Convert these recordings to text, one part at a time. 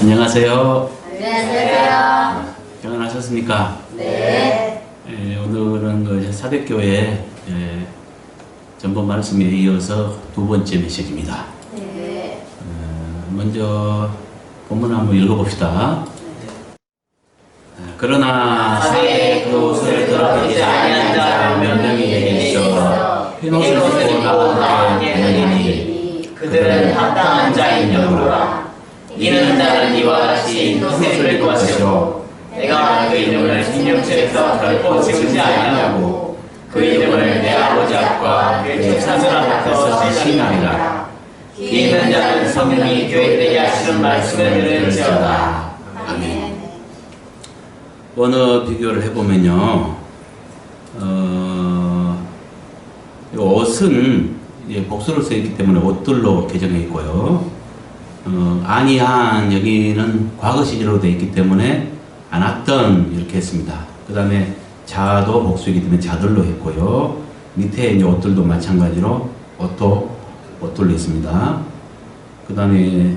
안녕하세요. 안녕하세요. 평안하셨습니까? 네. 오늘은 사대교회 전번 말씀에 이어서 두 번째 메시지입니다. 네. 먼저 본문 한번 읽어봅시다. 그러나 사대의 그 옷을 더럽히지 아니한 자 몇 명이 있어 흰 옷을 입고 나와 함께 다니니 그들은 합당한 자인 영으로라. 이는 나는 이와 같이 흰 옷을 입을 것이요 내가 그 이름을 생명책에서 결코 지우지 아니하고 그 이름을 내 아버지 앞과 그 축사들 앞에서 지시나이다. 귀 있는 자는 성령이 교회들에게 하시는 말씀을 들을지어다. 아멘. 언어 비교를 해보면요, 옷은 복수로 쓰였기 때문에 옷들로 개정해 있고요. 아니한 여기는 과거 시제로 되어 있기 때문에 안 왔던 이렇게 했습니다. 그 다음에 자도 복수이기 때문에 자들로 했고요. 밑에 이제 옷들도 마찬가지로 옷들로 했습니다. 그 다음에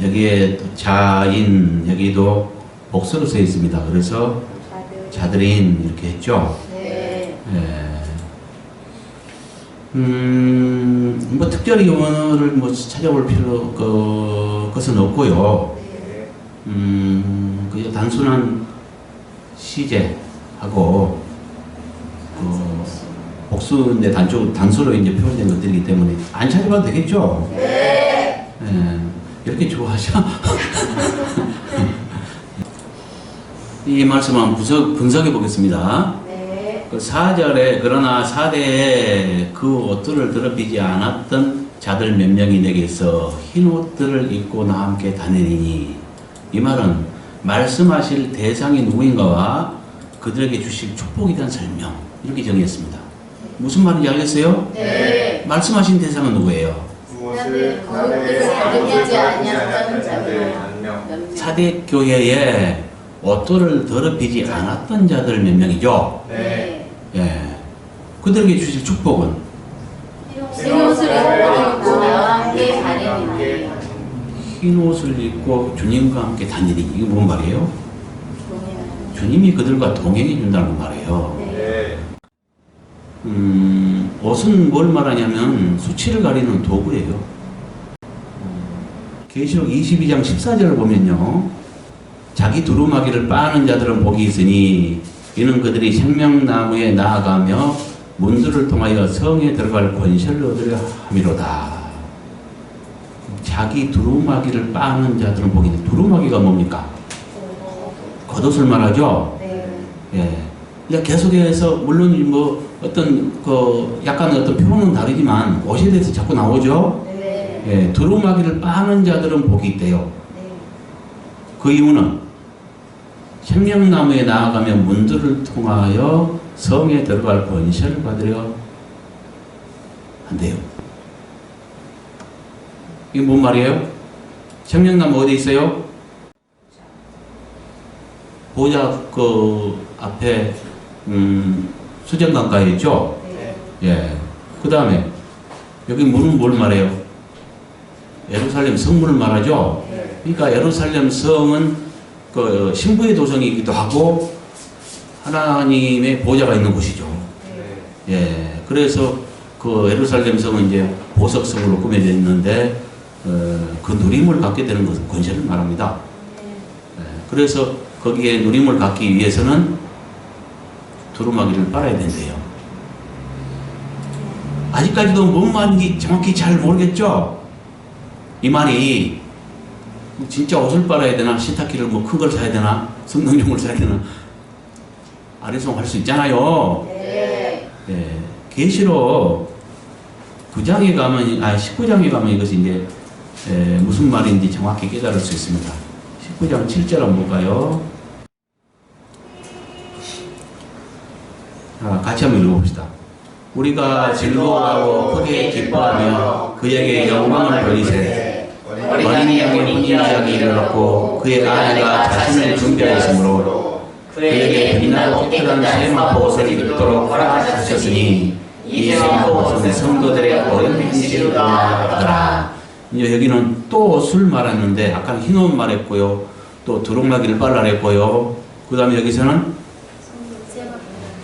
여기에 자인 여기도 복수로 쓰여 있습니다. 그래서 자들인 이렇게 했죠. 네. 뭐 특별히 원어를 뭐 찾아볼 것은 없고요. 그냥 단순한 시제하고 복수인데 단수로 이제 표현된 것들이기 때문에 안 찾아봐도 되겠죠. 네. 이렇게 좋아하죠. 이 말씀 한번 분석해 보겠습니다. 네. 그 4절에 그러나 사대에 그 옷들을 더럽히지 않았던 자들 몇 명이 내게서 흰 옷들을 입고 나와 함께 다니니, 이 말은 말씀하실 대상이 누구인가와 그들에게 주실 축복에 대한 설명, 이렇게 정의했습니다. 무슨 말인지 알겠어요? 네. 말씀하신 대상은 누구예요? 사대 교회에 옷들을 더럽히지 않았던 자들 몇 명이죠? 네. 예. 그들에게 주실 축복은 흰 옷을 입고 나와 함께 다니니. 흰 옷을 입고 주님과 함께 다니니. 이게 뭔 말이에요? 주님이 그들과 동행해 준다는 말이에요. 네. 옷은 뭘 말하냐면 수치를 가리는 도구예요. 계시록 22장 14절을 보면요, 자기 두루마기를 빠는 자들은 복이 있으니 이는 그들이 생명나무에 나아가며 문들을 통하여 성에 들어갈 권세를 얻으려 함이로다. 자기 두루마기를 빠는 자들은 복이 있는. 두루마기가 뭡니까? 겉옷을 말하죠. 예. 계속해서 물론 뭐 어떤 약간 어떤 표현은 다르지만 옷에 대해서 자꾸 나오죠. 네. 예. 두루마기를 빠는 자들은 복이 있대요. 네. 그 이유는 생명나무에 나아가며 문들을 통하여 성에 들어갈 권세를 받으려 한대요. 이게 뭔 말이에요? 생명나무 어디 있어요? 보좌 그 앞에 수정강가에 있죠? 네. 예. 그 다음에 여기 문은 뭘 말해요? 예루살렘 성문을 말하죠? 네. 그러니까 예루살렘 성은 그 신부의 도성이기도 하고 하나님의 보좌가 있는 곳이죠. 네. 예. 그래서 그 예루살렘 성은 이제 보석성으로 꾸며져 있는데 그 누림을 갖게 되는 것은 권세를 말합니다. 예. 그래서 거기에 누림을 갖기 위해서는 두루마기를 빨아야 된대요. 아직까지도 뭔 말인지 정확히 잘 모르겠죠? 이 말이 진짜 옷을 빨아야 되나, 세탁기를 뭐 큰 걸 사야 되나, 성능용을 사야 되나, 아리송 할 수 있잖아요. 네. 예. 계시록 9장에 가면, 19장에 가면 이것이 이제 무슨 말인지 정확히 깨달을 수 있습니다. 19장 7절 한번 볼까요? 자, 같이 한번 읽어봅시다. 우리가 즐거워하고 크게 기뻐하며 그에게 영광을 돌리세. 어린이 양의 혼인자기 이르렀고 그의 아내가 자신을 준비하였으므로 그에게 빛나고 깨끗한 세마포 옷을 입도록 허락하셨으니 이 세마포 옷은 성도들의 어린 행실을 하더라. 이제 여기는 또 옷을 말했는데 아까 흰 옷 말했고요. 또 두루마기를 빨라냈고요. 그 다음에 여기서는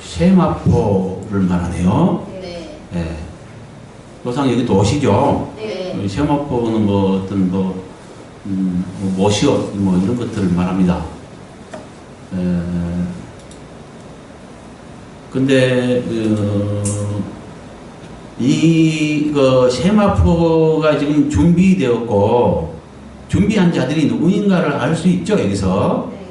세마포를 말하네요. 네. 예. 노상 여기 또 옷이죠. 네. 세마포는 뭐 어떤 모시옷 뭐 이런 것들을 말합니다. 근데 이거 세마포가 지금 준비되었고 준비한 자들이 누구인가를 알 수 있죠. 여기서 네.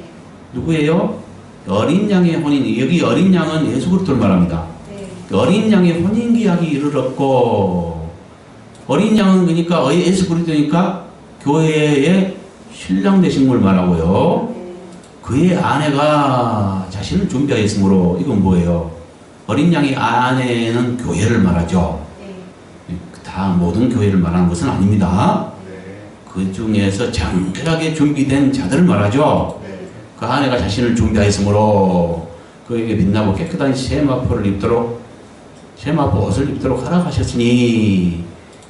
누구예요? 어린 양의 혼인. 여기 어린 양은 예수 그리스도를 말합니다. 네. 어린 양의 혼인 기약이 이르렀고 어린 양은 그러니까 예수 그리스도니까 교회의 신랑 되신 걸 말하고요. 네. 그의 아내가 자신을 준비하였으므로 이건 뭐예요? 어린 양의 아내는 교회를 말하죠. 네. 다 모든 교회를 말하는 것은 아닙니다. 네. 그 중에서 정결하게 준비된 자들을 말하죠. 네. 그 아내가 자신을 준비하였으므로 그에게 빛나고 깨끗한 세마포를 입도록 세마포 옷을 입도록 하락하셨으니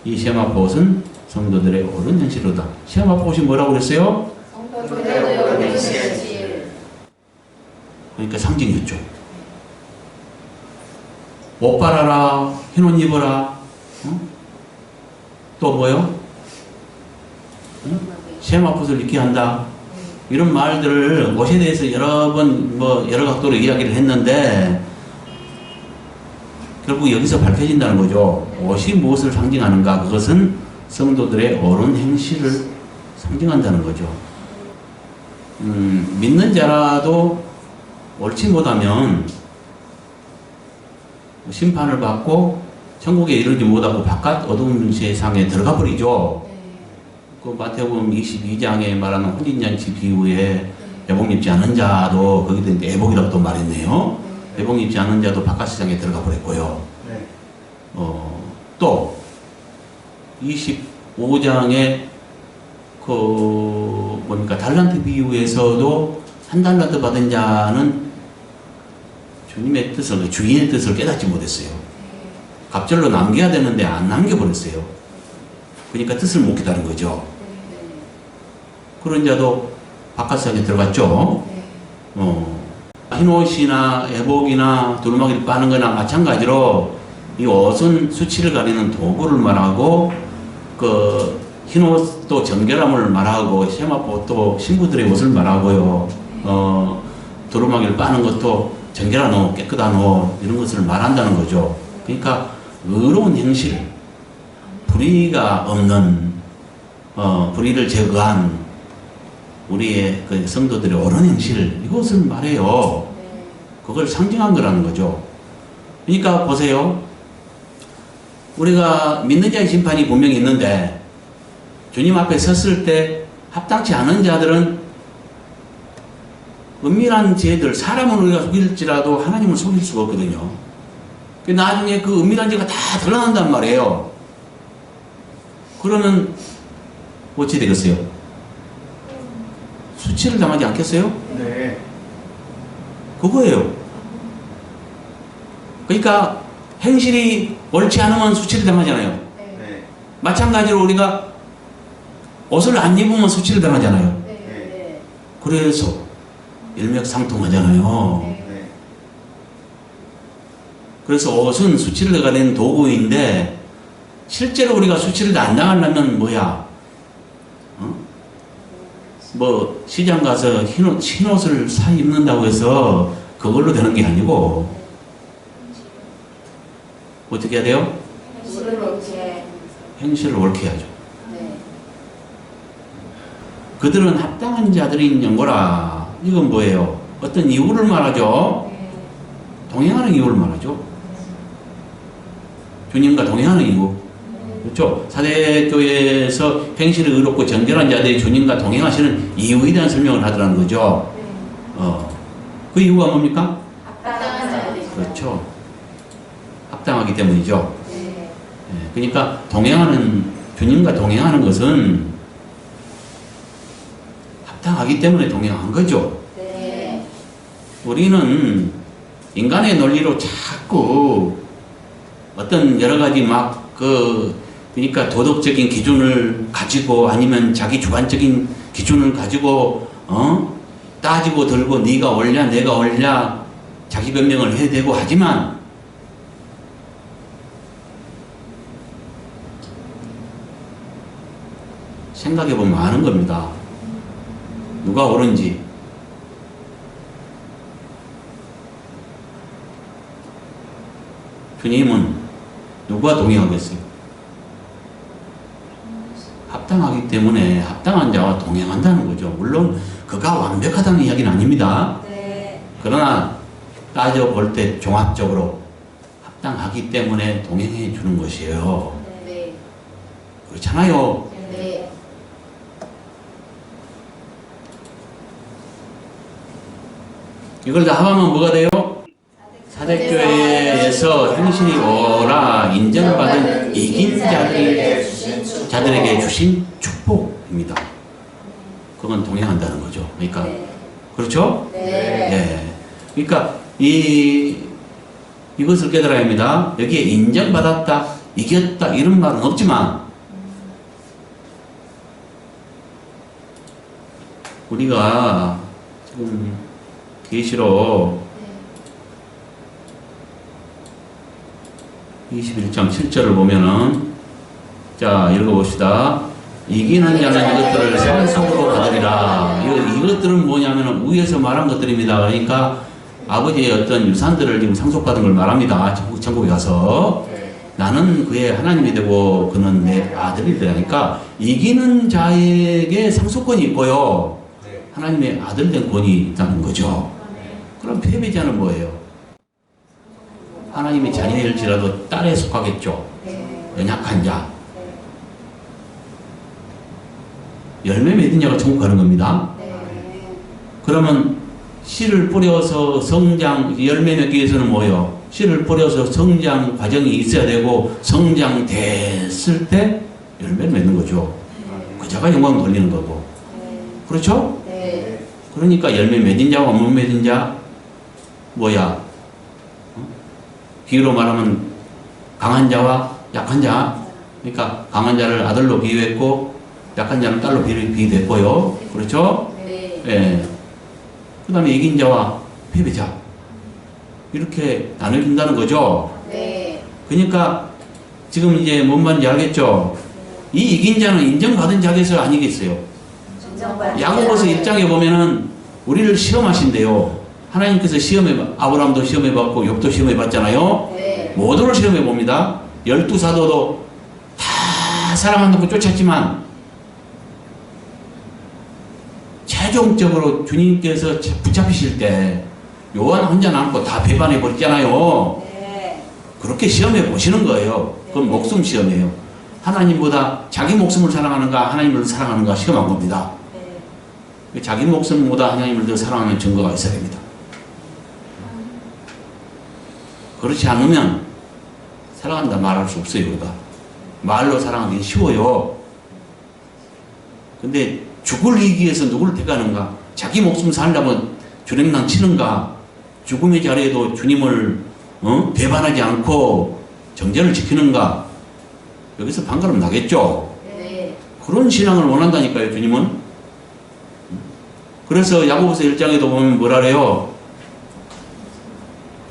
이 세마포 옷은 성도들의 옳은 현실로다. 세마포 옷이 뭐라고 그랬어요? 성도들의 옳은 현실. 그러니까 상징이었죠. 옷 빨아라, 흰 옷 입어라, 또 뭐요? 세마포를 입게 한다. 이런 말들을 옷에 대해서 여러 번 여러 각도로 이야기를 했는데 결국 여기서 밝혀진다는 거죠. 옷이 무엇을 상징하는가? 그것은 성도들의 옳은 행실을 상징한다는 거죠. 믿는 자라도 옳지 못하면 심판을 받고 천국에 이르지 못하고 바깥 어두운 세상에 들어가 버리죠. 그 마태복음 22장에 말하는 혼인잔치 비유에 애복 입지 않은 자도 거기도 애복이라고 또 말했네요. 애복 입지 않은 자도 바깥 세상에 들어가 버렸고요. 네. 또 25장에 달란트 비유에서도 한 달란트 받은 자는 주님의 뜻을, 주인의 뜻을 깨닫지 못했어요. 갑절로 남겨야 되는데 안 남겨버렸어요. 그러니까 뜻을 못 깨달은 거죠. 그런 자도 바깥 세상에 들어갔죠. 흰옷이나 애복이나 두루마기를 빠는 거나 마찬가지로 이 옷은 수치를 가리는 도구를 말하고 그 흰옷도 정결함을 말하고 세마포도 신부들의 옷을 말하고요. 두루마기를 빠는 것도 정결한 옷, 깨끗한 옷 이런 것을 말한다는 거죠. 그러니까 의로운 행실, 불의가 없는 불의를 제거한 우리의 그 성도들의 옳은 행실 이것을 말해요. 그걸 상징한 거라는 거죠. 그러니까 보세요. 우리가 믿는 자의 심판이 분명히 있는데 주님 앞에 섰을 때 합당치 않은 자들은 은밀한 죄들, 사람은 우리가 속일지라도 하나님을 속일 수가 없거든요. 나중에 그 은밀한 죄가 다 드러난단 말이에요. 그러면 어찌 되겠어요? 수치를 당하지 않겠어요? 네. 그거예요. 그러니까 행실이 옳지 않으면 수치를 당하잖아요. 네. 마찬가지로 우리가 옷을 안 입으면 수치를 당하잖아요. 네. 그래서 일맥상통하잖아요. 네. 그래서 옷은 수치를 가리는 도구인데 실제로 우리가 수치를 안 당하려면 뭐야? 뭐 시장 가서 흰옷을 사 입는다고 해서 그걸로 되는 게 아니고 어떻게 해야 돼요? 행실을 옳게 해야죠. 네. 그들은 합당한 자들인 연고라. 이건 뭐예요? 어떤 이유를 말하죠. 동행하는 이유를 말하죠. 주님과 동행하는 이유. 그렇죠? 사대교회에서 행실이 의롭고 정결한 자들이 주님과 동행하시는 이유에 대한 설명을 하더라는 거죠. 그 이유가 뭡니까? 합당한 자들이. 그렇죠. 합당하기 때문이죠. 네. 그러니까 주님과 동행하는 것은 합당하기 때문에 동행한 거죠. 네. 우리는 인간의 논리로 자꾸 어떤 여러 가지 막 그러니까 도덕적인 기준을 가지고 아니면 자기 주관적인 기준을 가지고 따지고 들고 네가 옳냐 내가 옳냐 자기 변명을 해야 되고 하지만 생각해보면 아는 겁니다. 누가 옳은지. 주님은 누가 동행하겠어요? 합당하기 때문에 합당한 자와 동행한다는 거죠. 물론 그가 완벽하다는 이야기는 아닙니다. 네. 그러나 따져볼 때 종합적으로 합당하기 때문에 동행해 주는 것이에요. 네. 그렇잖아요. 네. 이걸 다 합하면 뭐가 돼요? 사대교회에서 행실이 옳아 인정받은 이긴 자들에게 주신 축복입니다. 그건 동행한다는 거죠. 그러니까 그렇죠? 네. 그러니까 이것을 깨달아야 합니다. 여기에 인정받았다, 이겼다 이런 말은 없지만 우리가 지금 계시록 21장 7절을 보면은 자 읽어봅시다. 이기는 자는 이것들을 상속으로 받으리라. 이것들은 뭐냐면 위에서 말한 것들입니다. 그러니까 아버지의 어떤 유산들을 지금 상속받은 걸 말합니다. 천국에 가서 나는 그의 하나님이 되고 그는 내 아들이 되니까 이기는 자에게 상속권이 있고요. 하나님의 아들 된 권이 있다는 거죠. 그럼 패배자는 뭐예요? 하나님의 자녀일지라도 딸에 속하겠죠. 연약한 자. 열매 맺은 자가 천국 가는 겁니다. 그러면 씨를 뿌려서 성장, 열매 맺기 위해서는 뭐예요? 씨를 뿌려서 성장 과정이 있어야 되고 성장됐을 때 열매를 맺는 거죠. 그 자가 영광 돌리는 거고. 그렇죠? 그러니까 열매 맺은 자와 못 맺은 자 뭐야? 비유로 말하면 강한 자와 약한 자. 그러니까 강한 자를 아들로 비유했고 약한 자는 딸로 비유했고요. 그렇죠? 예. 그 다음에 이긴 자와 패배자. 이렇게 나눠진다는 거죠. 그러니까 지금 이제 뭔 말인지 알겠죠? 이 이긴 자는 인정받은 자겠어요? 아니겠어요? 야고보서 1장에 보면은 우리를 시험하신대요. 하나님께서 아브라함도 시험해봤고 욥도 시험해봤잖아요. 모두를 시험해봅니다. 12사도도 다 사랑한다고 쫓았지만 최종적으로 주님께서 붙잡히실 때 요한 혼자 남고 다 배반해 버렸잖아요. 그렇게 시험해 보시는 거예요. 그건 목숨 시험이에요. 하나님보다 자기 목숨을 사랑하는가 하나님을 사랑하는가 시험한 겁니다. 자기 목숨보다 하나님을 더 사랑하는 증거가 있어야 됩니다. 그렇지 않으면 사랑한다 말할 수 없어요. 우리가 말로 사랑하기 쉬워요. 근데 죽을 이기 위해서 누구를 택하는가? 자기 목숨 살려면 주랭랑 치는가? 죽음의 자리에도 주님을 배반하지 않고 정죄를 지키는가? 여기서 판가름 나겠죠? 그런 신앙을 원한다니까요. 주님은. 그래서 야고보서 1장에도 보면 뭐라 그래요?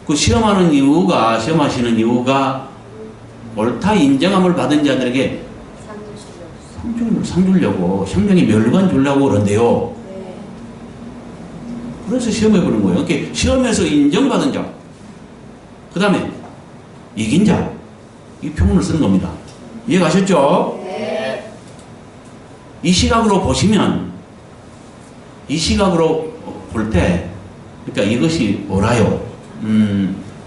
그 시험하시는 이유가 옳다 인정함을 받은 자들에게 상 주려고 생명의 멸관 주려고 그런데요. 그래서 시험해보는 거예요. 그러니까 시험에서 인정받은 자, 그 다음에 이긴 자, 이 표현을 쓰는 겁니다. 이해가셨죠? 이 시각으로 보시면, 이 시각으로 볼 때, 그러니까 이것이 옳아요.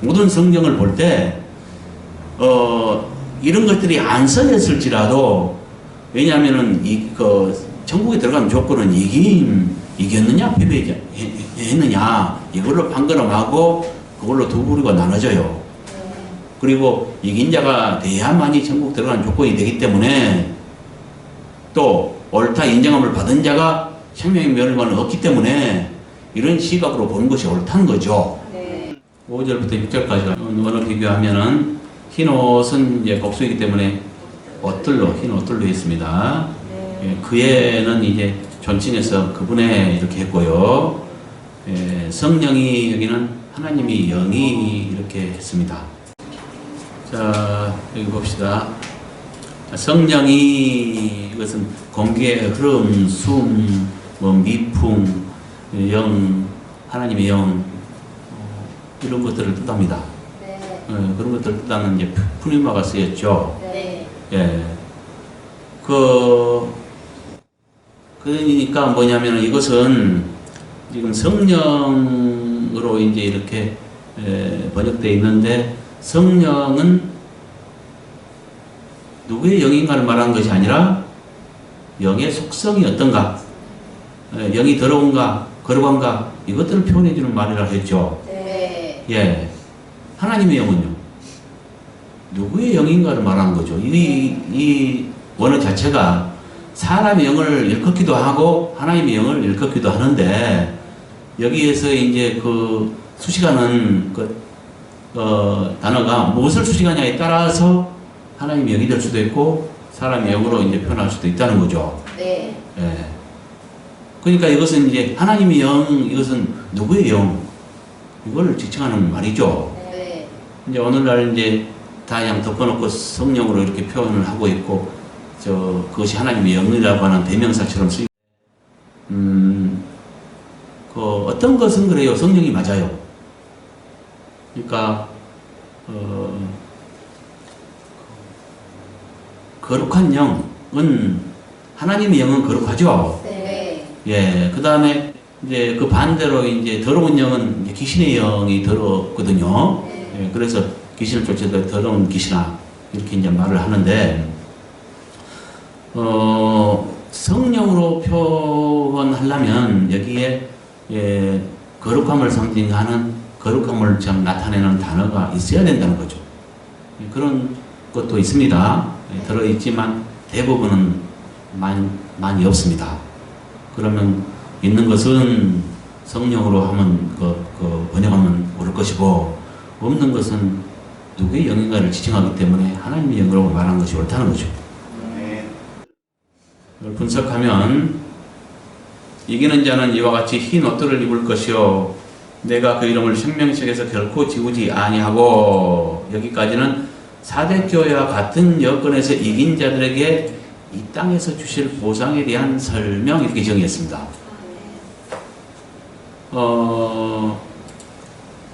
모든 성경을 볼 때, 이런 것들이 안 써졌을지라도, 왜냐하면은, 천국에 들어가는 조건은 이겼느냐, 패배했느냐, 이걸로 판가름하고, 그걸로 두 부류가 나눠져요. 그리고 이긴 자가 돼야만이 천국 들어가는 조건이 되기 때문에, 또, 옳다 인정함을 받은 자가 생명의 멸관은 없기 때문에, 이런 시각으로 보는 것이 옳다는 거죠. 5절부터 6절까지 어느 비교하면은 흰 옷은 이제 복수이기 때문에 옷들로 흰 옷들로 했습니다. 네. 예, 그에는 이제 존칭해서 그분의 이렇게 했고요. 예, 성령이 여기는 하나님이 영이 이렇게 했습니다. 자, 여기 봅시다. 성령이 이것은 공기의 흐름, 숨, 뭐 미풍, 영, 하나님의 영 이런 것들을 뜻합니다. 네. 그런 것들을 뜻하는 이제 푸니마가 쓰였죠. 네. 예. 그러니까 뭐냐면 이것은 지금 성령으로 이제 이렇게 번역되어 있는데 성령은 누구의 영인가를 말하는 것이 아니라 영의 속성이 어떤가, 영이 더러운가, 거룩한가 이것들을 표현해 주는 말이라 했죠. 네. 예. 하나님의 영은요. 누구의 영인가를 말하는 거죠. 이 원어 자체가 사람의 영을 일컫기도 하고 하나님의 영을 일컫기도 하는데 여기에서 이제 그 수식하는 단어가 무엇을 수식하냐에 따라서 하나님의 영이 될 수도 있고 사람의 영으로 이제 표현할 수도 있다는 거죠. 네. 예. 그러니까 이것은 이제 하나님의 영, 이것은 누구의 영? 이걸 지칭하는 말이죠. 네. 이제 오늘날 이제 다 그냥 덮어놓고 성령으로 이렇게 표현을 하고 있고, 그것이 하나님의 영이라고 하는 대명사처럼 쓰이고, 어떤 것은 그래요. 성령이 맞아요. 그러니까, 거룩한 영은, 하나님의 영은 거룩하죠. 네. 예, 그 다음에 이제 그 반대로 이제 더러운 영은 이제 귀신의 영이 더럽거든요. 예, 그래서 귀신을 쫓아도 더러운 귀신아 이렇게 이제 말을 하는데 성령으로 표현하려면 여기에 거룩함을 상징하는 거룩함을 참 나타내는 단어가 있어야 된다는 거죠. 예, 그런 것도 있습니다. 예, 들어있지만 대부분은 많이 없습니다. 그러면 있는 것은 성령으로 하면 번역하면 옳을 것이고 없는 것은 누구의 영인가를 지칭하기 때문에 하나님의 영으로 말하는 것이 옳다는 거죠. 이걸 분석하면 이기는 자는 이와 같이 흰 옷들을 입을 것이요 내가 그 이름을 생명책에서 결코 지우지 아니하고 여기까지는 사대교회와 같은 여건에서 이긴 자들에게 이 땅에서 주실 보상에 대한 설명 이렇게 정의했습니다.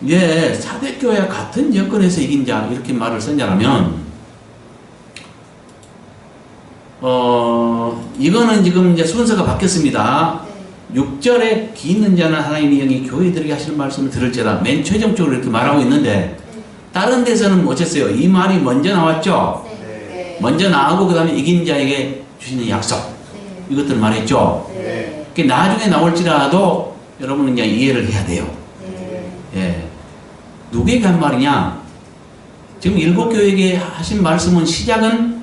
예, 사대교회와 같은 여건에서 이긴 자 이렇게 말을 썼냐면 이거는 지금 이제 순서가 바뀌었습니다. 6절에 기 있는 자는 하나님의 영이 교회들에게 하시는 말씀을 들을지어다 맨 최종적으로 이렇게 말하고 있는데 다른 데서는 어쨌어요? 이 말이 먼저 나왔죠? 네. 먼저 나오고 그 다음에 이긴 자에게 주시는 약속 네. 이것들 말했죠? 네. 그게 나중에 나올지라도 여러분은 그냥 이해를 해야 돼요. 네. 예. 누구에게 한 말이냐? 지금 일곱 교회에게 하신 말씀은 시작은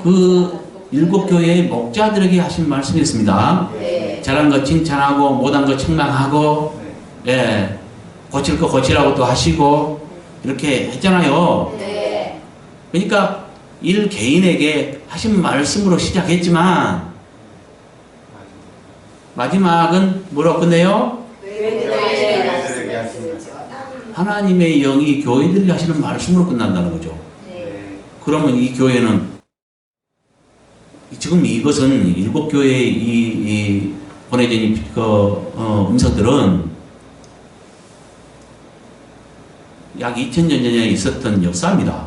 그 일곱 교회의 목자들에게 하신 말씀이었습니다. 네. 잘한 것 칭찬하고 못한 것 책망하고 예. 고칠 거 고치라고 또 하시고 이렇게 했잖아요. 네. 그러니까 일 개인에게 하신 말씀으로 시작했지만 마지막은 뭐라고 끝내요? 하나님의 영이 교회들에게 하시는 말씀으로 끝난다는 거죠. 네. 그러면 이 교회는 지금 이것은 일곱 교회의 이 보내진 음성들은 약 2000년 전에 있었던 역사입니다.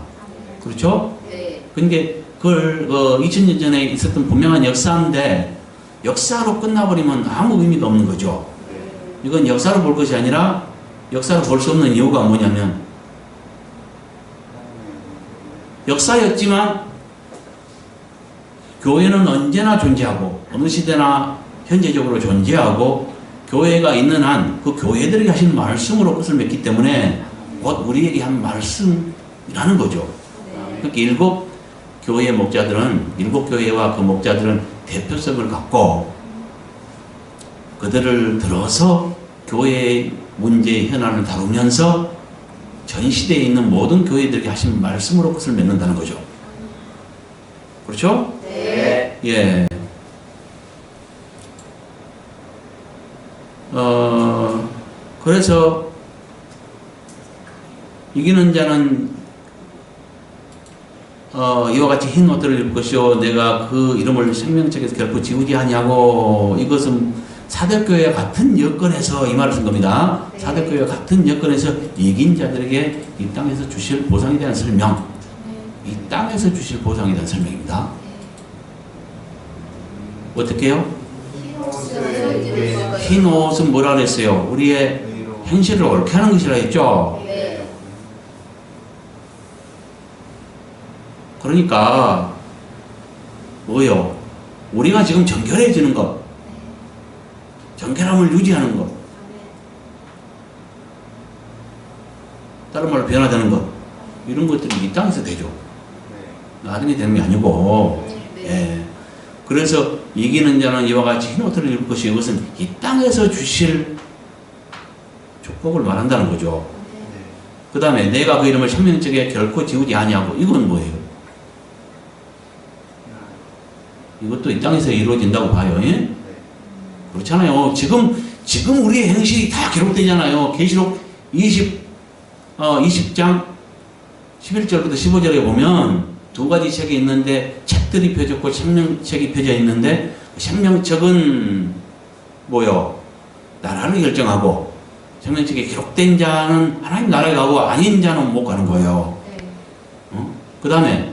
그렇죠? 네. 그러니까 그걸 2000년 전에 있었던 분명한 역사인데 역사로 끝나버리면 아무 의미가 없는 거죠. 이건 역사로 볼 것이 아니라 역사로 볼 수 없는 이유가 뭐냐면 역사였지만 교회는 언제나 존재하고 어느 시대나 현재적으로 존재하고 교회가 있는 한 그 교회들에게 하신 말씀으로 끝을 맺기 때문에 곧 우리에게 한 말씀이라는 거죠. 그러니까 일곱 교회의 목자들은 일곱 교회와 그 목자들은 대표성을 갖고 그들을 들어서 교회의 문제 현안을 다루면서 전 시대에 있는 모든 교회들에게 하신 말씀으로 끝을 맺는다는 거죠. 그렇죠? 네. 예. 그래서 이기는 자는 이와 같이 흰 옷들을 입을 것이요 내가 그 이름을 생명책에서 결코 지우지 아니하고 이것은 사대교회와 같은 여건에서 이 말을 쓴 겁니다. 네. 사대교회와 같은 여건에서 이긴 자들에게 이 땅에서 주실 보상에 대한 설명, 이 땅에서 주실 보상에 대한 설명입니다. 어떻게 해요? 흰 옷은 뭐라 그랬어요? 우리의 행실을 옳게 하는 것이라 했죠. 네. 그러니까 뭐요? 우리가 지금 정결해지는 것, 정결함을 유지하는 것, 다른 말로 변화되는 것, 이런 것들이 이 땅에서 되죠. 나중에 되는 게 아니고. 예. 그래서 이기는 자는 이와 같이 흰 옷을 입을 것이 이것은 이 땅에서 주실 축복을 말한다는 거죠. 그 다음에 내가 그 이름을 생명책에 결코 지우지 아니하고 이건 뭐예요? 이것도 이 땅에서 이루어진다고 봐요. 예? 그렇잖아요. 지금 우리의 행실이 다 기록되잖아요. 계시록 20장 11절부터 15절에 보면 두 가지 책이 있는데 책들이 펴졌고 생명책이 펴져 있는데 생명책은 뭐요? 나라를 결정하고 생명책에 기록된 자는 하나님 나라에 가고 아닌 자는 못 가는 거예요. 그 다음에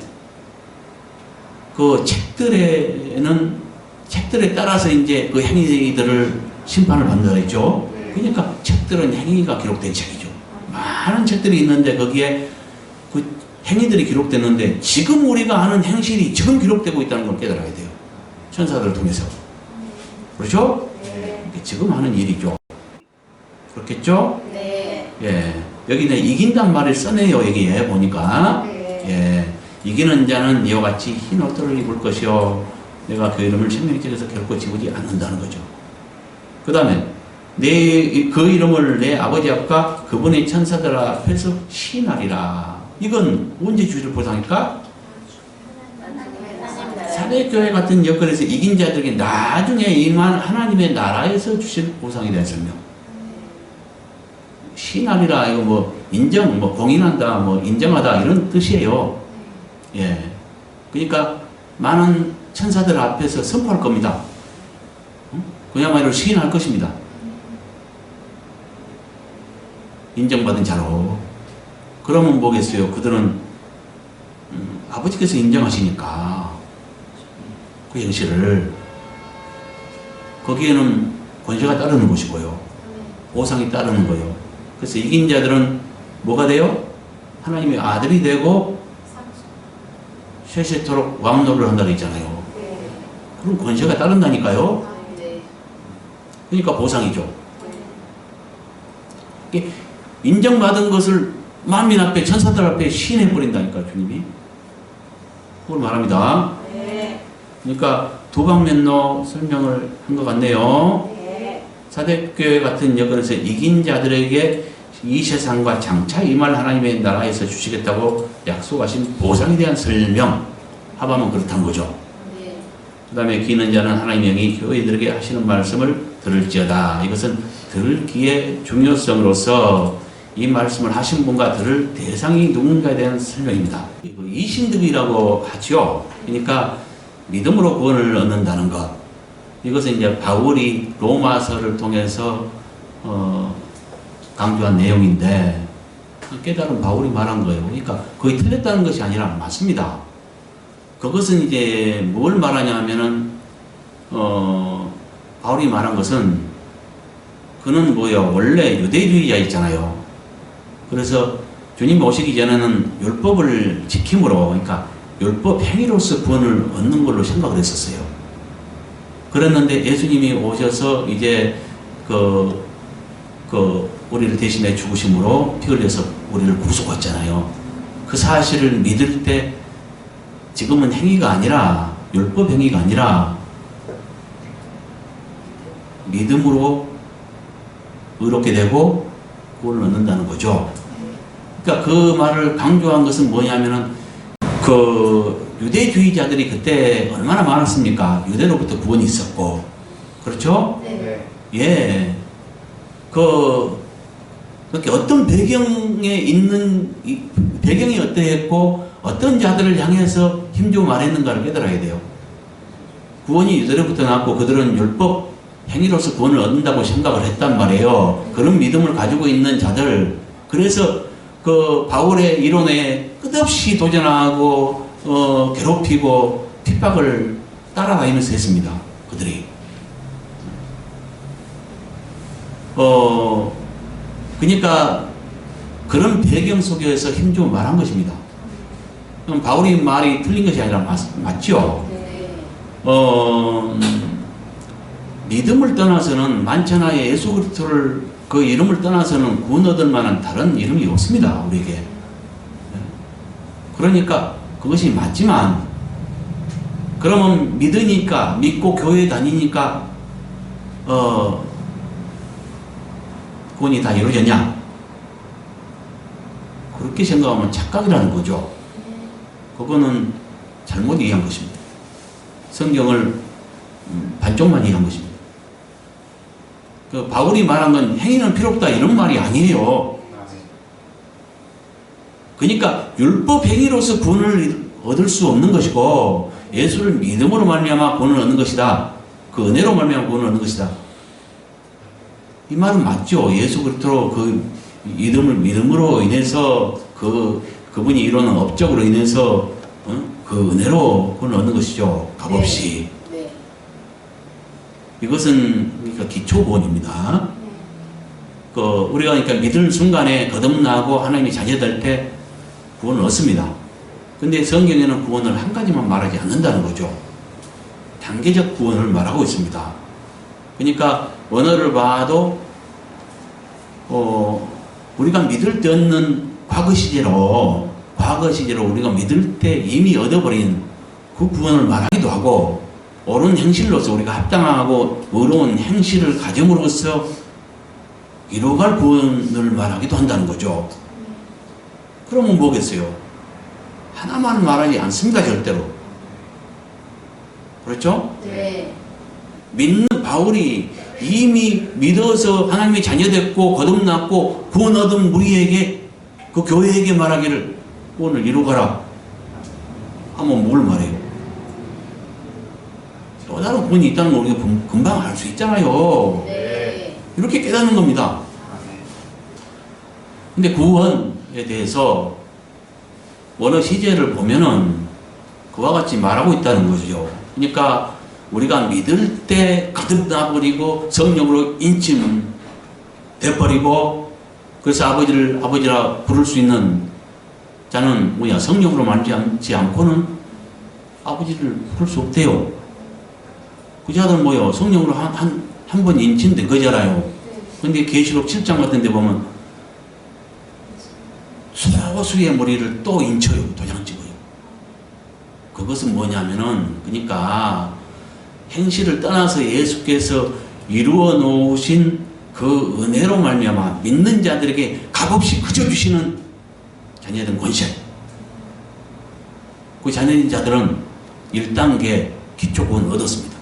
그 책들에 따라서 이제 그 행위들을 심판을 받는다 했죠. 그러니까 책들은 행위가 기록된 책이죠. 많은 책들이 있는데 거기에 그 행위들이 기록됐는데 지금 우리가 하는 행실이 지금 기록되고 있다는 걸 깨달아야 돼요. 천사들을 통해서. 그렇죠? 이게 지금 하는 일이죠. 그렇겠죠? 네. 예. 여기는 이긴단 말을 써내요. 여기에 보니까. 예. 이기는 자는 이와 같이 흰 옷을 입을 것이요 내가 그 이름을 생명책에서 결코 지우지 않는다는 거죠. 그 다음에 그 이름을 내 아버지 앞과 그분의 천사들 앞에서 시인하리라. 이건 언제 주실 보상일까? 사대교회 같은 여건에서 이긴 자들에게 나중에 임한 하나님의 나라에서 주실 보상에 대한 설명. 시인하리라 이거 뭐 인정, 뭐 공인한다, 뭐 인정하다 이런 뜻이에요. 예. 그러니까 많은 천사들 앞에서 선포할 겁니다. 그야말로 시인할 것입니다. 인정받은 자로. 그러면 뭐겠어요? 그들은 아버지께서 인정하시니까 그 행실을 거기에는 권세가 따르는 것이고요. 보상이 따르는 거예요. 그래서 이긴 자들은 뭐가 돼요? 하나님의 아들이 되고 세세토록 왕노를 한다고 했잖아요. 그럼 권세가 따른다니까요. 그러니까 보상이죠. 인정받은 것을 만민 앞에 천사들 앞에 시인해버린다니까 주님이. 그걸 말합니다. 그러니까 두 방면로 설명을 한 것 같네요. 사대교회 같은 여건에서 이긴 자들에게 이 세상과 장차 임할 하나님의 나라에서 주시겠다고 약속하신 보상에 대한 설명. 하바면 그렇다는 거죠. 그 다음에 기는 자는 하나님의 영이 교회들에게 하시는 말씀을 들을지어다. 이것은 들을 귀의 중요성으로서 이 말씀을 하신 분과 들을 대상이 누군가에 대한 설명입니다. 이신득이라고 하죠. 그러니까 믿음으로 구원을 얻는다는 것. 이것은 이제 바울이 로마서를 통해서 강조한 내용인데 깨달은 바울이 말한 거예요. 그러니까 거의 틀렸다는 것이 아니라 맞습니다. 그것은 이제 뭘 말하냐 하면은 바울이 말한 것은 그는 뭐예요? 원래 유대주의자였잖아요. 그래서 주님 오시기 전에는 율법을 지킴으로 그러니까 율법 행위로서 구원을 얻는 걸로 생각을 했었어요. 그랬는데 예수님이 오셔서 이제 우리를 대신해 죽으심으로 피 흘려서 우리를 구속했잖아요. 그 사실을 믿을 때 지금은 행위가 아니라 율법 행위가 아니라 믿음으로 의롭게 되고 구원을 얻는다는 거죠. 그러니까 그 말을 강조한 것은 뭐냐면은 유대주의자들이 그때 얼마나 많았습니까? 유대로부터 구원이 있었고, 그렇죠? 네. 예. 그렇게 어떤 배경에 있는, 배경이 어떠했고, 어떤 자들을 향해서 힘주고 말했는가를 깨달아야 돼요. 구원이 유대로부터 나왔고, 그들은 율법 행위로서 구원을 얻는다고 생각을 했단 말이에요. 그런 믿음을 가지고 있는 자들. 그래서 그 바울의 이론에 끝없이 도전하고, 괴롭히고, 핍박을 따라다니면서 했습니다. 그들이. 그러니까 그런 배경 속에서 힘주고 말한 것입니다. 그럼 바울이 말이 틀린 것이 아니라 맞죠? 네. 믿음을 떠나서는 만천하에 예수 그리스도를 그 이름을 떠나서는 구원 얻을 만한 다른 이름이 없습니다. 우리에게. 그러니까 그것이 맞지만 그러면 믿으니까 믿고 교회 다니니까 구원이 다 이루어졌냐? 그렇게 생각하면 착각이라는 거죠. 그거는 잘못 이해한 것입니다. 성경을 반쪽만 이해한 것입니다. 그 바울이 말한 건 행위는 필요 없다 이런 말이 아니에요. 그러니까 율법 행위로서 구원을 얻을 수 없는 것이고 예수를 믿음으로 말미암아 구원을 얻는 것이다. 그 은혜로 말미암아 구원을 얻는 것이다. 이 말은 맞죠. 예수 그리스도 그 믿음으로 인해서 그분이 이루는 업적으로 인해서 그 은혜로 구원을 얻는 것이죠. 값없이. 네. 이것은 그러니까 기초 구원입니다. 우리가 그러니까 믿을 순간에 거듭나고 하나님이 자녀될 때 구원을 얻습니다. 근데 성경에는 구원을 한 가지만 말하지 않는다는 거죠. 단계적 구원을 말하고 있습니다. 그러니까 언어를 봐도 우리가 믿을 때 얻는 과거 시제로 우리가 믿을 때 이미 얻어버린 그 구원을 말하기도 하고 옳은 행실로서 우리가 합당하고 의로운 행실을 가짐으로써 이루어갈 구원을 말하기도 한다는 거죠. 그러면 뭐겠어요? 하나만 말하지 않습니다. 절대로. 그렇죠? 네. 믿는 바울이 이미 믿어서 하나님의 자녀됐고 거듭났고 구원 얻은 우리에게 그 교회에게 말하기를 구원을 이루어가라 하면 뭘 말해요? 또 다른 구원이 있다는 걸 우리가 금방 알 수 있잖아요. 네. 이렇게 깨닫는 겁니다. 근데 구원에 대해서 원어 시제를 보면은 그와 같이 말하고 있다는 거죠. 그러니까 우리가 믿을 때 거듭나버리고 성령으로 인침돼버리고 그래서 아버지라 부를 수 있는 자는 성령으로 만지지 않고는 아버지를 부를 수 없대요. 그 자들은 성령으로 한 번 인침된 거잖아요. 근데 계시록 7장 같은 데 보면 소수의 머리를 또 인쳐요. 도장 찍어요. 그것은 뭐냐면은 그러니까 행실을 떠나서 예수께서 이루어 놓으신 그 은혜로 말미암아 믿는 자들에게 값없이 그져주시는 자녀된 권세. 그 자녀된 자들은 1단계 기초구원을 얻었습니다.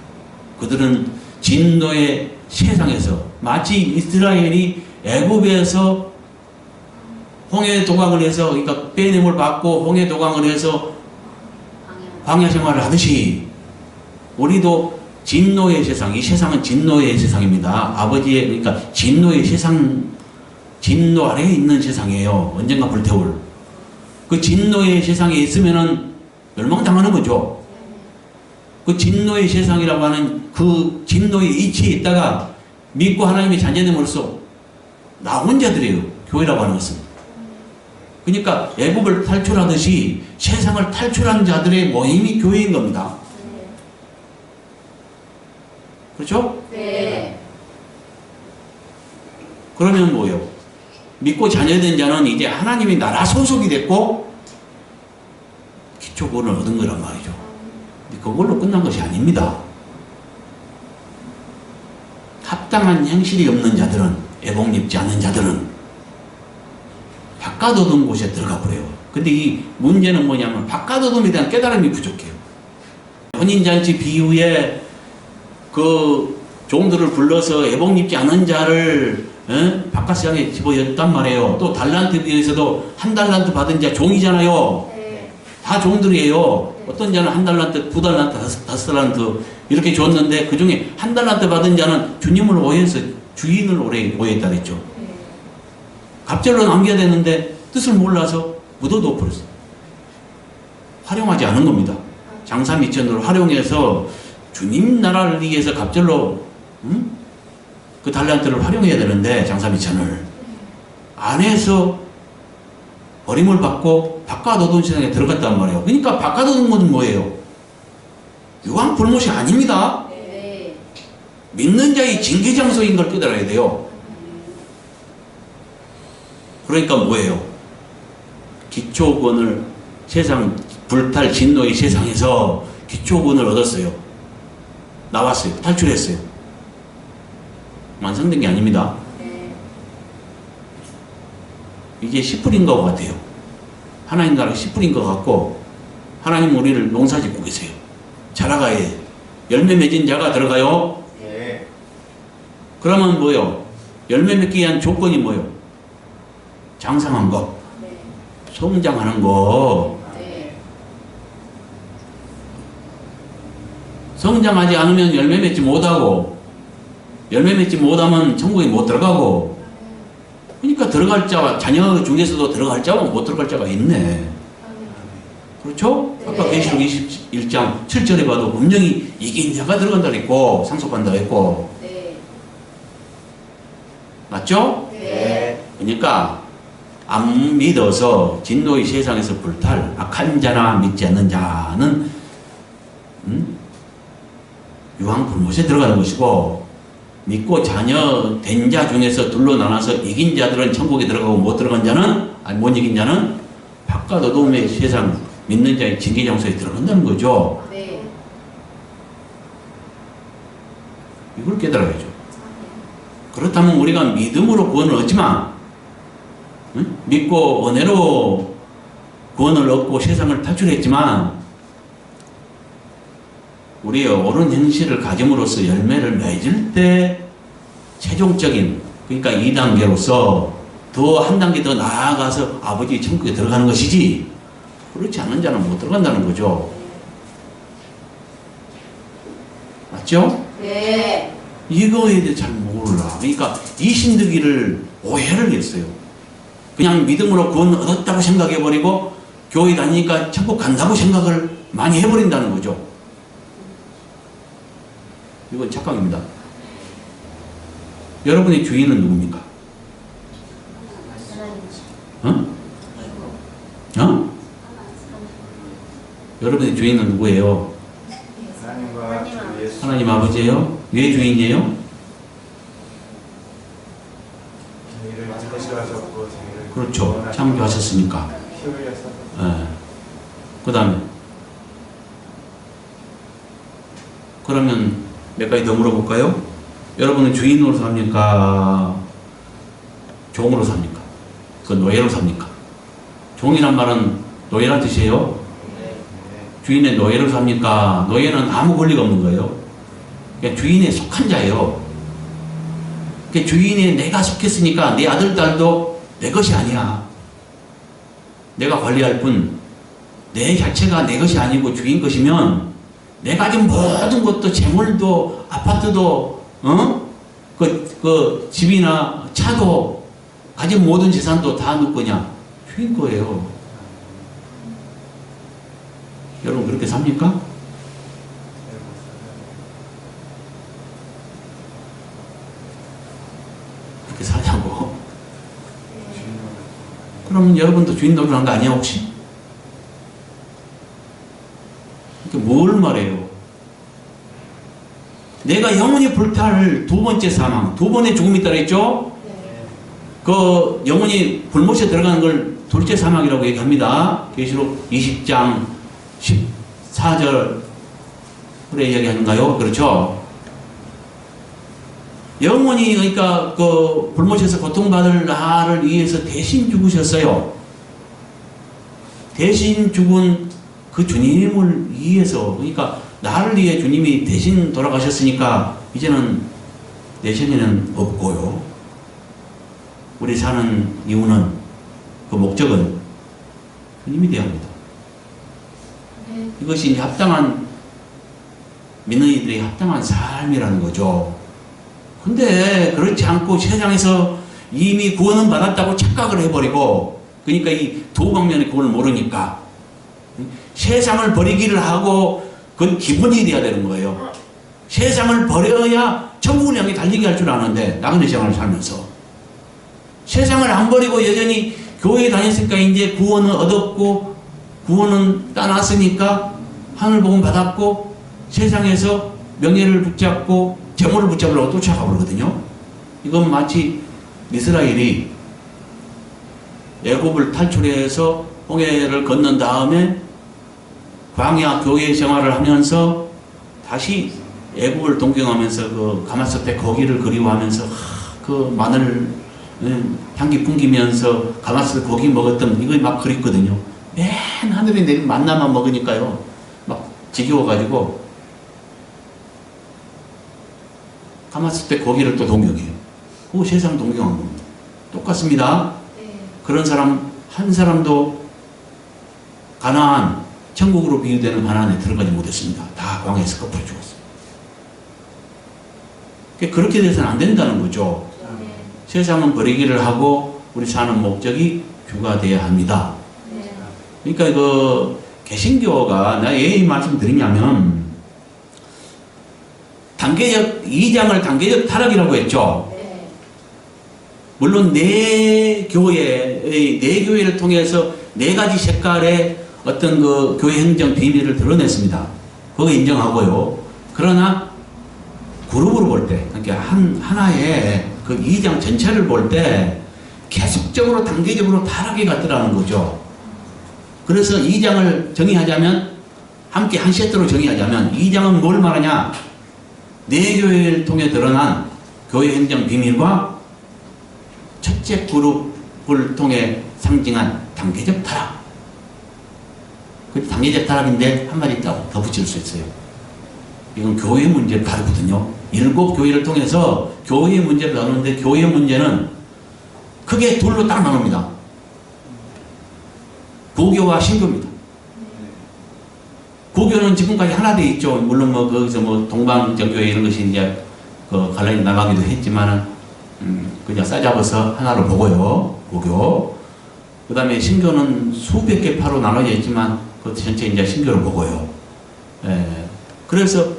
그들은 진노의 세상에서 마치 이스라엘이 애굽에서 홍해 도강을 해서 그러니까 빼냄을 받고 홍해 도강을 해서 광야 생활을 하듯이 우리도 진노의 세상, 이 세상은 진노의 세상입니다. 아버지의 그러니까 진노의 세상, 진노 아래에 있는 세상이에요. 언젠가 불태울. 그 진노의 세상에 있으면은 멸망당하는 거죠. 그 진노의 세상이라고 하는 그 진노의 이치에 있다가 믿고 하나님의 자녀됨으로써 나온 자들이에요. 교회라고 하는 것은. 그러니까 애굽을 탈출하듯이 세상을 탈출한 자들의 모임이 교회인 겁니다. 그렇죠? 네. 그러면 뭐예요? 믿고 자녀된 자는 이제 하나님의 나라 소속이 됐고 기초구원을 얻은 거란 말이죠. 근데 그걸로 끝난 것이 아닙니다. 합당한 행실이 없는 자들은, 애복 입지 않는 자들은 바깥 어두운 곳에 들어가 버려요. 근데 이 문제는 뭐냐면 바깥어둠에 대한 깨달음이 부족해요. 혼인잔치 비후에 그 종들을 불러서 애복 입지 않은 자를 바깥 시장에 집어였단 말이에요. 또 달란트에 비해서도 한 달란트 받은 자 종이잖아요. 네. 다 종들이에요. 어떤 자는 한 달란트, 두 달란트, 다섯 달란트 이렇게 줬는데 그 중에 한 달란트 받은 자는 주님을 오해해서 주인을 오해했다 그랬죠. 갑절로 남겨야 되는데 뜻을 몰라서 묻어둬 버렸어요. 활용하지 않은 겁니다. 장사미천으로 활용해서 주님 나라를 위해서 갑절로 그 달란트를 활용해야 되는데 장사미천을 안 해서 버림을 받고 바깥어두운 세상에 들어갔단 말이에요. 그러니까 바깥어두운 것은 뭐예요? 유황 불못이 아닙니다. 네. 믿는 자의 징계장소인 걸 깨달아야 돼요. 그러니까 뭐예요? 기초권을 세상 불탈 진노의 세상에서 기초권을 얻었어요. 나왔어요. 탈출했어요. 완성된 게 아닙니다. 네. 이게 씨뿌린 것 같아요. 하나님 나라가 씨뿌린 것 같고 하나님 우리를 농사 짓고 계세요. 자라가야 해. 열매 맺은 자가 들어가요. 네. 그러면 뭐요? 열매 맺기 위한 조건이 뭐요? 장성한 것, 네. 성장하는 거. 네. 성장하지 않으면 열매 맺지 못하고 열매 맺지 못하면 천국에 못 들어가고 그러니까 들어갈 자와 자녀 중에서도 들어갈 자와 못 들어갈 자가 있네. 그렇죠? 아까 네. 계시록 21장 7절에 봐도 분명히 이긴 자가 들어간다 그랬고 상속한다 했고 네. 맞죠? 네. 그러니까 안 믿어서 진노의 세상에서 불탈 악한 자나 믿지 않는 자는 유황 불못에 들어가는 것이고 믿고 자녀 된 자 중에서 둘로 나눠서 이긴 자들은 천국에 들어가고 못 들어간 자는 못 이긴 자는 바깥 어둠의 세상 믿는 자의 징계 장소에 들어간다는 거죠. 네. 이걸 깨달아야죠. 그렇다면 우리가 믿음으로 구원을 얻지만 믿고 은혜로 구원을 얻고 세상을 탈출했지만 우리의 옳은 행실을 가짐으로써 열매를 맺을 때 최종적인 그러니까 2단계로서 더 한 단계 더 나아가서 아버지 천국에 들어가는 것이지 그렇지 않은 자는 못 들어간다는 거죠. 맞죠? 네. 이거에 대해 잘 몰라. 그러니까 이 신득이를 오해를 했어요. 그냥 믿음으로 구원 얻었다고 생각해버리고 교회 다니니까 천국 간다고 생각을 많이 해버린다는 거죠. 이건 착각입니다. 여러분의 주인은 누굽니까? 어? 어? 여러분의 주인은 누구예요? 하나님과 주 예수. 하나님 아버지예요? 왜 주인이에요? 저희를 창조하셨고 저희를 그렇죠. 구원하시고 창조하셨으니까. 피 흘려서 그 다음에 그러면 몇 가지 더 물어볼까요? 여러분은 주인으로 삽니까? 종으로 삽니까? 그 노예로 삽니까? 종이란 말은 노예란 뜻이에요? 주인의 노예로 삽니까? 노예는 아무 권리가 없는 거예요. 그러니까 주인에 속한 자예요. 그러니까 주인에 내가 속했으니까 내 아들, 딸도 내 것이 아니야. 내가 관리할 뿐 내 자체가 내 것이 아니고 주인 것이면 내가 가진 모든 것도 재물도 아파트도 그 집이나 차도 가진 모든 재산도 다 누구 거냐? 주인 거예요. 여러분 그렇게 삽니까? 그렇게 사냐고. 그럼 여러분도 주인 노릇한 거 아니야 혹시? 그러니까 뭘 말해요? 내가 영원히 불탈 두 번째 사망, 두 번의 죽음이 있다 그랬죠? 그 영원히 불못에 들어가는 걸 둘째 사망이라고 얘기합니다. 계시록 20장 14절 그래 이야기하는가요? 그렇죠? 영원히 그러니까 그 불못에서 고통받을 나를 위해서 대신 죽으셨어요. 대신 죽은 그 주님을 위해서, 그러니까 나를 위해 주님이 대신 돌아가셨으니까 이제는 내 생에는 없고요. 우리 사는 이유는, 그 목적은 주님이 되어야 합니다. 이것이 이제 합당한, 믿는 이들이 합당한 삶이라는 거죠. 근데 그렇지 않고 세상에서 이미 구원은 받았다고 착각을 해버리고, 그러니까 이 두 방면의 구원을 모르니까 세상을 버리기를 하고, 그건 기본이 돼야 되는 거예요. 세상을 버려야 천국을 향해 달리게 할 줄 아는데, 나그네 생활을 살면서 세상을 안 버리고 여전히 교회에 다녔으니까 이제 구원은 얻었고, 구원은 따놨으니까 하늘 복음 받았고, 세상에서 명예를 붙잡고 재물을 붙잡으려고 쫓아가 버리거든요. 이건 마치 이스라엘이 애굽을 탈출해서 홍해를 건넌 다음에 광야 교회 생활을 하면서 다시 애굽을 동경하면서 그 가마솥에 고기를 그리워하면서 그 마늘 향기 풍기면서 가마솥 고기 먹었던 이거 막 그립거든요. 맨 하늘에 내린 만나만 먹으니까요, 막 지겨워가지고 가마솥에 고기를 또 동경해요. 그 세상 동경한 겁니다. 똑같습니다. 그런 사람 한 사람도 가나안, 천국으로 비유되는 가나안에 들어가지 못했습니다. 다 광야에서 꺼풀 죽었어요. 그렇게 돼서는 안 된다는 거죠. 세상은 버리기를 하고 우리 사는 목적이 주가 되어야 합니다. 그러니까 그 개신교가, 내가 왜 이 말씀 드리냐면, 단계적, 2장을 단계적 타락이라고 했죠. 물론 내 교회를 통해서 4가지 색깔의 어떤 그 교회 행정 비밀을 드러냈습니다. 그거 인정하고요. 그러나 그룹으로 볼 때, 그러니까 하나의 그 2장 전체를 볼 때 계속적으로 단계적으로 타락이 갔더라는 거죠. 그래서 2장을 정의하자면, 함께 한 세트로 정의하자면, 2장은 뭘 말하냐? 내 교회를 통해 드러난 교회 행정 비밀과 첫째 그룹을 통해 상징한 단계적 타락. 그 단계적 타락인데 한마디 더 붙일 수 있어요. 이건 교회 문제를 다루거든요. 7교회를 통해서 교회의 문제를 다루는데, 교회의 문제는 크게 둘로 딱 나눕니다. 구교와 신교입니다. 구교는 지금까지 하나 돼 있죠. 물론 뭐 거기서 뭐 동방정교회 이런 것이 이제 그 갈라져 나가기도 했지만은 그냥 싸잡아서 하나로 보고요. 구교. 그 다음에 신교는 수백 개 파로 나눠져 있지만 그 전체 이제 신교를 보고요. 그래서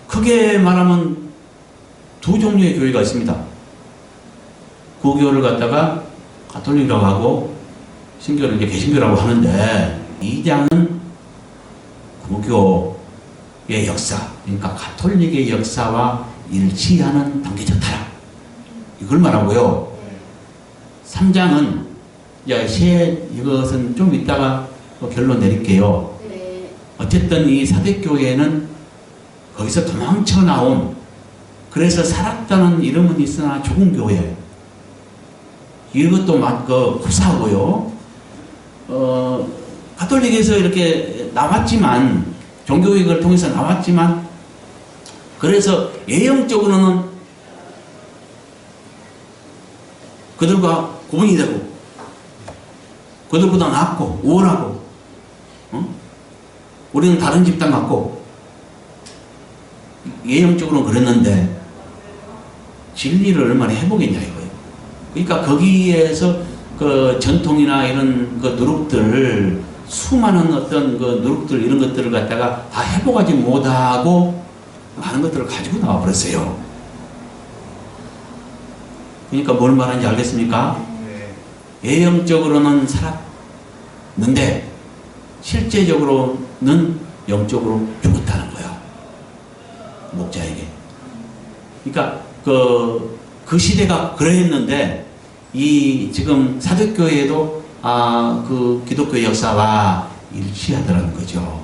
크게 말하면 두 종류의 교회가 있습니다. 구교를 갖다가 가톨릭이라고 하고 신교를 이제 개신교라고 하는데, 2장은 구교의 역사, 그러니까 가톨릭의 역사와 일치하는 단계적 타락, 이걸 말하고요. 3장은 이것은 좀 이따가 결론 내릴게요. 어쨌든 이 사대교회는 거기서 도망쳐 나온, 그래서 살았다는 이름은 있으나 죽은 교회, 이것도 막 후사고요. 가톨릭에서 이렇게 나왔지만, 종교개혁을 통해서 나왔지만, 그래서 예형적으로는 그들과 구분이 되고, 그들보다 낫고 우월하고, 우리는 다른 집단 같고, 예형적으로는 그랬는데 진리를 얼마나 해보겠냐 이거예요. 그러니까 거기에서 그 전통이나 이런 그 누룩들, 수많은 어떤 그 누룩들 이런 것들을 갖다가 다 회복하지 못하고 많은 것들을 가지고 나와 버렸어요. 그러니까 뭘 말하는지 알겠습니까? 예형적으로는 살았는데 실제적으로는 영적으로 죽었다는 거야, 목자에게. 그러니까 그 시대가 그랬는데, 이 지금 사도교회도 그 기독교 역사와 일치하더라는 거죠.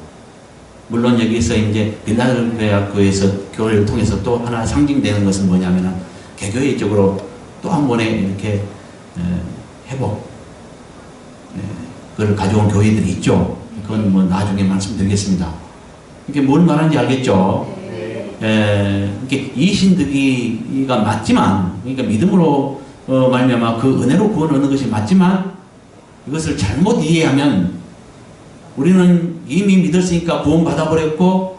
물론 여기서 이제 빌라델피아 교회에서 교회를 통해서 또 하나 상징되는 것은 뭐냐면은 개교회적으로 또 한 번에 이렇게 회복, 그걸 가져온 교회들이 있죠. 그건 뭐 나중에 말씀드리겠습니다. 이게 뭘 말하는지 알겠죠? 이렇게 이신득이가 맞지만, 그러니까 믿음으로 말미암아 그 은혜로 구원 얻는 것이 맞지만, 이것을 잘못 이해하면 우리는 이미 믿었으니까 구원 받아버렸고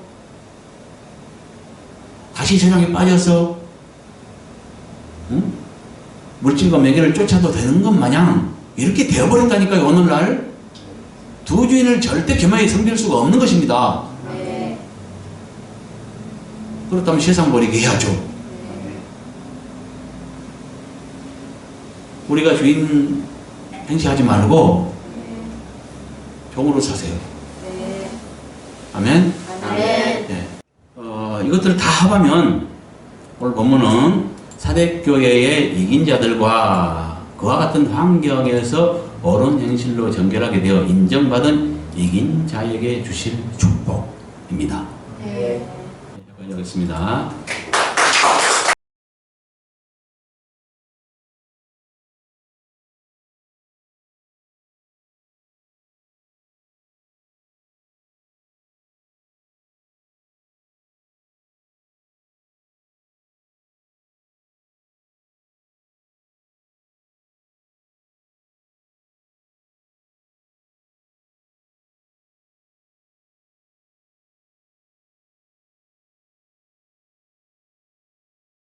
다시 세상에 빠져서 물질과 매개를 쫓아도 되는 것 마냥 이렇게 되어버린다니까요. 오늘날 두 주인을 절대 겸하게 섬길 수가 없는 것입니다. 그렇다면 세상 버리게 해야죠. 우리가 주인 행세하지 말고 종으로 사세요. 아멘. 네. 이것들을 다 합하면 오늘 본문은 사대교회의 이긴 자들과 그와 같은 환경에서 옳은 행실로 정결하게 되어 인정받은 이긴 자에게 주실 축복입니다. 여기까지 하겠습니다.